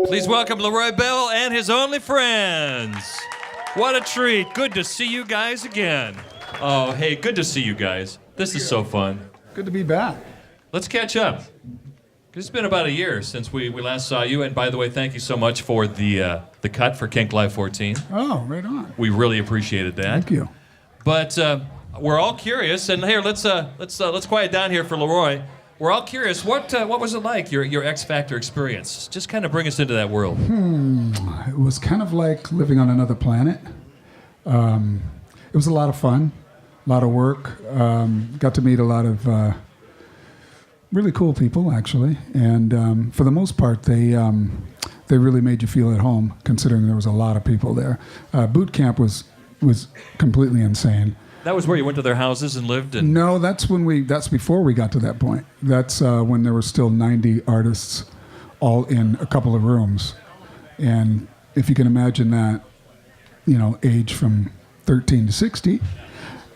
Please welcome LeRoy Bell and his only friends. What a treat. Good to see you guys again. Oh, hey, good to see you guys. This is so fun. Good to be back. Let's catch up. It's been about a year since we last saw you, and by the way, thank you so much for the cut for Kink Live 14. Oh, right on. We really appreciated that. Thank you. But we're all curious, and here let's quiet down here for LeRoy. We're all curious. What was it like your X Factor experience? Just kind of bring us into that world. It was kind of like living on another planet. It was a lot of fun, a lot of work. Got to meet a lot of really cool people, actually, and for the most part, they really made you feel at home, considering there was a lot of people there. Boot camp was completely insane. That was where you went to their houses and lived? No, that's before we got to that point. That's when there were still 90 artists all in a couple of rooms. And if you can imagine that, age from 13 to 60.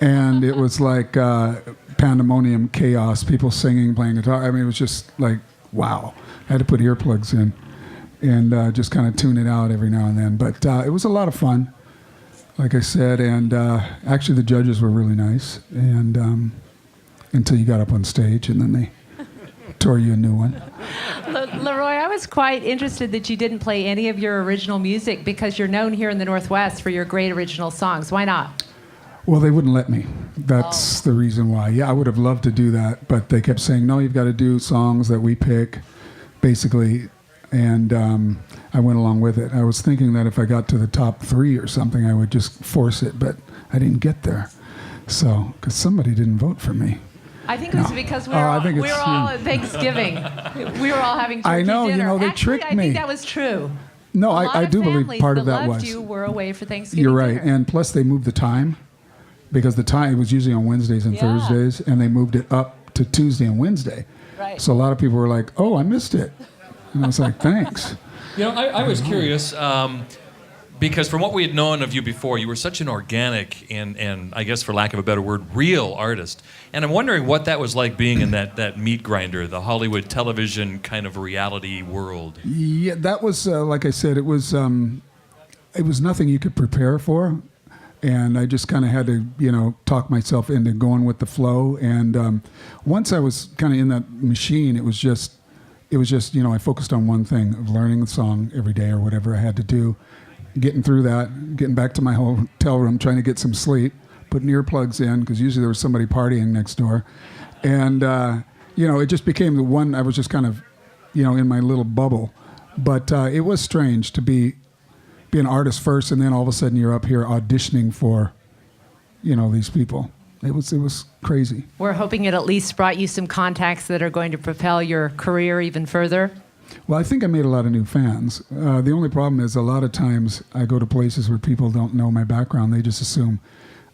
And it was like pandemonium, chaos, people singing, playing guitar. I mean, it was just like, wow. I had to put earplugs in and just kind of tune it out every now and then. But it was a lot of fun. Like I said, and actually the judges were really nice, and until you got up on stage, and then they tore you a new one. LeRoy, I was quite interested that you didn't play any of your original music because you're known here in the Northwest for your great original songs. Why not? Well, they wouldn't let me. That's the reason why. Yeah, I would have loved to do that, but they kept saying, no, you've got to do songs that we pick, basically. And I went along with it. I was thinking that if I got to the top 3 or something, I would just force it, but I didn't get there. So, because somebody didn't vote for me. I think it was because we were all at Thanksgiving. We were all having turkey I know, dinner. they Actually, tricked me. I think that was true. No, I do believe part of that was. You were away for Thanksgiving You're right, dinner. and plus they moved the time, because the time, it was usually on Wednesdays and Thursdays, and they moved it up to Tuesday and Wednesday. Right. So a lot of people were like, oh, I missed it. And I was like, thanks. I was curious because from what we had known of you before, you were such an organic and I guess for lack of a better word, real artist. And I'm wondering what that was like being in that meat grinder, the Hollywood television kind of reality world. Yeah, that was, like I said, it was nothing you could prepare for. And I just kind of had to, talk myself into going with the flow. And once I was kind of in that machine, it was just, I focused on one thing, of learning the song every day or whatever I had to do, getting through that, getting back to my hotel room, trying to get some sleep, putting earplugs in, because usually there was somebody partying next door. And, it just became the one, I was just kind of, in my little bubble. But it was strange to be an artist first, and then all of a sudden you're up here auditioning for, these people. It was crazy. We're hoping it at least brought you some contacts that are going to propel your career even further. Well, I think I made a lot of new fans. The only problem is a lot of times I go to places where people don't know my background. They just assume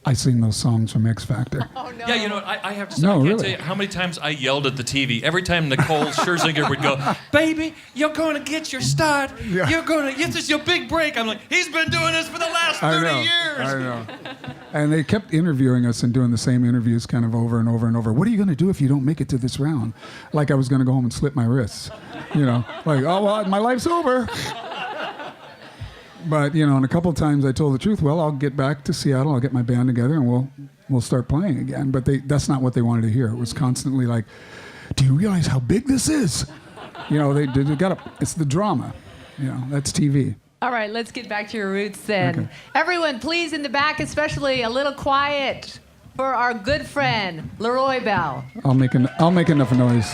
I sing those songs from X Factor. Oh, no. Yeah, I have to say, No, I can't really. tell you how many times I yelled at the TV. Every time Nicole Scherzinger would go, baby, you're going to get your start. Yeah. This is your big break. I'm like, he's been doing this for the last 30 years. I know. And they kept interviewing us and doing the same interviews kind of over and over and over. What are you going to do if you don't make it to this round? Like I was going to go home and slip my wrists. Like, oh, well, my life's over. But, and a couple of times I told the truth. Well, I'll get back to Seattle. I'll get my band together and we'll start playing again. But that's not what they wanted to hear. It was constantly like, do you realize how big this is? It's the drama. That's TV. All right, let's get back to your roots then. Okay. Everyone, please, in the back, especially a little quiet for our good friend, LeRoy Bell. I'll make enough noise.